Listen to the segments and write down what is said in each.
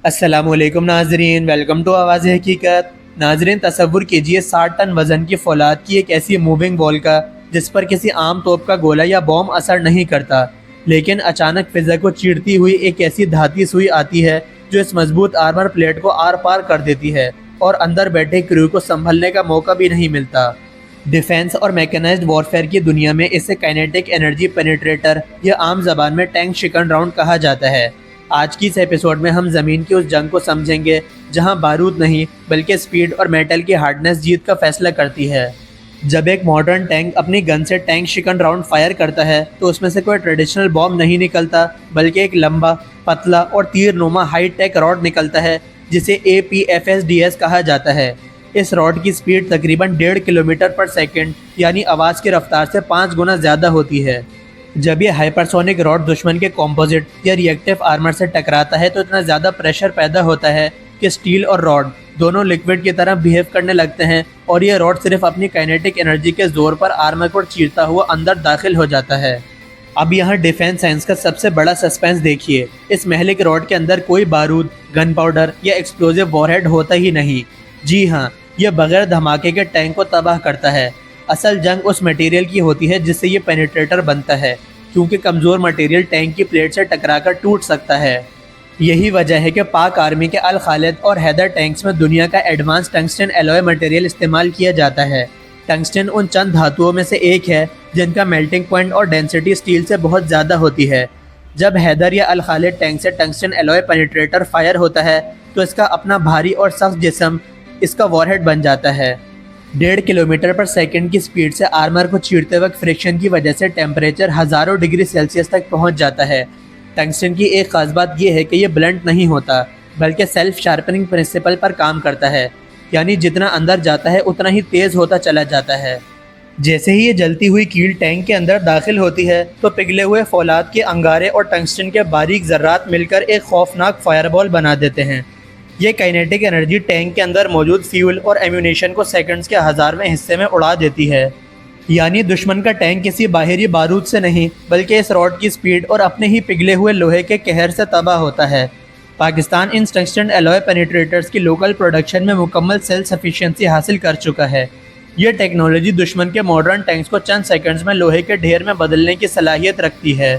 السلام علیکم ناظرین، ویلکم ٹو آواز حقیقت۔ ناظرین تصور کیجئے 60 ٹن وزن کی فولاد کی ایک ایسی موونگ وال کا جس پر کسی عام توپ کا گولہ یا بوم اثر نہیں کرتا، لیکن اچانک فضا کو چیرتی ہوئی ایک ایسی دھاتی سوئی آتی ہے جو اس مضبوط آرمر پلیٹ کو آر پار کر دیتی ہے اور اندر بیٹھے کریو کو سنبھلنے کا موقع بھی نہیں ملتا۔ ڈیفنس اور میکنائزڈ وارفیئر کی دنیا میں اسے کائنیٹک انرجی پینیٹریٹر یا عام زبان میں ٹینک شکن راؤنڈ کہا جاتا ہے۔ آج کی اس ایپیسوڈ میں ہم زمین کی اس جنگ کو سمجھیں گے جہاں بارود نہیں بلکہ سپیڈ اور میٹل کی ہارڈنس جیت کا فیصلہ کرتی ہے۔ جب ایک ماڈرن ٹینک اپنی گن سے ٹینک شکن راؤنڈ فائر کرتا ہے تو اس میں سے کوئی ٹریڈیشنل بام نہیں نکلتا، بلکہ ایک لمبا، پتلا اور تیر نما ہائی ٹیک راڈ نکلتا ہے جسے APFSDS کہا جاتا ہے۔ اس راڈ کی سپیڈ تقریباً 1.5 کلومیٹر پر سیکنڈ یعنی آواز کی رفتار سے 5 گنا زیادہ ہوتی ہے۔ جب یہ ہائپرسونک راڈ دشمن کے کمپوزٹ یا ری ایکٹیو آرمر سے ٹکراتا ہے تو اتنا زیادہ پریشر پیدا ہوتا ہے کہ سٹیل اور راڈ دونوں لیکوڈ کی طرح بیہیو کرنے لگتے ہیں، اور یہ راڈ صرف اپنی کائنیٹک انرجی کے زور پر آرمر کو چیرتا ہوا اندر داخل ہو جاتا ہے۔ اب یہاں ڈیفنس سائنس کا سب سے بڑا سسپینس دیکھیے۔ اس مہلک راڈ کے اندر کوئی بارود، گن پاؤڈر یا ایکسپلوزیو وار ہیڈ ہوتا ہی نہیں۔ جی ہاں، یہ بغیر دھماکے کے ٹینک کو تباہ کرتا ہے۔ اصل جنگ اس میٹیریل کی ہوتی ہے جس سے یہ پینیٹریٹر بنتا ہے، کیونکہ کمزور مٹیریل ٹینک کی پلیٹ سے ٹکرا کر ٹوٹ سکتا ہے۔ یہی وجہ ہے کہ پاک آرمی کے الخالد اور حیدر ٹینکس میں دنیا کا ایڈوانس ٹنگسٹن ایلوئے مٹیریل استعمال کیا جاتا ہے۔ ٹنگسٹن ان چند دھاتوؤں میں سے ایک ہے جن کا میلٹنگ پوائنٹ اور ڈینسٹی سٹیل سے بہت زیادہ ہوتی ہے۔ جب حیدر یا الخالد ٹینک سے ٹنگسٹن ایلوئے پینیٹریٹر فائر ہوتا ہے تو اس کا اپنا بھاری اور سخت جسم اس کا وار ہیڈ بن جاتا ہے۔ 1.5 کلومیٹر پر سیکنڈ کی سپیڈ سے آرمر کو چیرتے وقت فرکشن کی وجہ سے ٹیمپریچر ہزاروں ڈگری سیلسیس تک پہنچ جاتا ہے۔ ٹنگسٹن کی ایک خاص بات یہ ہے کہ یہ بلنٹ نہیں ہوتا، بلکہ سیلف شارپننگ پرنسپل پر کام کرتا ہے، یعنی جتنا اندر جاتا ہے اتنا ہی تیز ہوتا چلا جاتا ہے۔ جیسے ہی یہ جلتی ہوئی کیل ٹینک کے اندر داخل ہوتی ہے تو پگھلے ہوئے فولاد کے انگارے اور ٹنگسٹن کے باریک ذرات مل کر ایک خوفناک فائر بال بنا دیتے ہیں۔ یہ کائنیٹک انرجی ٹینک کے اندر موجود فیول اور ایمیونیشن کو سیکنڈز کے 1000ویں حصے میں اڑا دیتی ہے۔ یعنی دشمن کا ٹینک کسی باہری بارود سے نہیں بلکہ اس راڈ کی سپیڈ اور اپنے ہی پگھلے ہوئے لوہے کے قہر سے تباہ ہوتا ہے۔ پاکستان ان ٹنگسٹن ایلوئے پینیٹریٹرز کی لوکل پروڈکشن میں مکمل سیلف سفیشینسی حاصل کر چکا ہے۔ یہ ٹیکنالوجی دشمن کے ماڈرن ٹینکس کو چند سیکنڈز میں لوہے کے ڈھیر میں بدلنے کی صلاحیت رکھتی ہے۔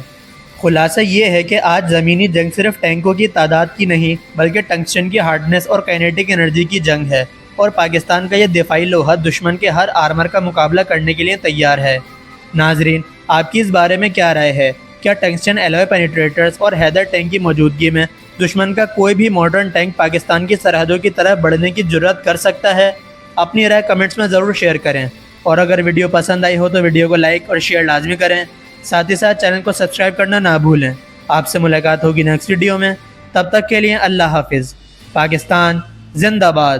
خلاصہ یہ ہے کہ آج زمینی جنگ صرف ٹینکوں کی تعداد کی نہیں بلکہ ٹنگسٹن کی ہارڈنس اور کائنیٹک انرجی کی جنگ ہے، اور پاکستان کا یہ دفاعی لوہا دشمن کے ہر آرمر کا مقابلہ کرنے کے لیے تیار ہے۔ ناظرین، آپ کی اس بارے میں کیا رائے ہے؟ کیا ٹنگسٹن ایلوئے پینیٹریٹرز اور حیدر ٹینک کی موجودگی میں دشمن کا کوئی بھی ماڈرن ٹینک پاکستان کی سرحدوں کی طرف بڑھنے کی جرات کر سکتا ہے؟ اپنی رائے کمنٹس میں ضرور شیئر کریں، اور اگر ویڈیو پسند آئی ہو تو ویڈیو کو لائک اور شیئر لازمی کریں۔ ساتھ ہی ساتھ چینل کو سبسکرائب کرنا نہ بھولیں۔ آپ سے ملاقات ہوگی نیکسٹ ویڈیو میں، تب تک کے لیے اللہ حافظ۔ پاکستان زندہ باد۔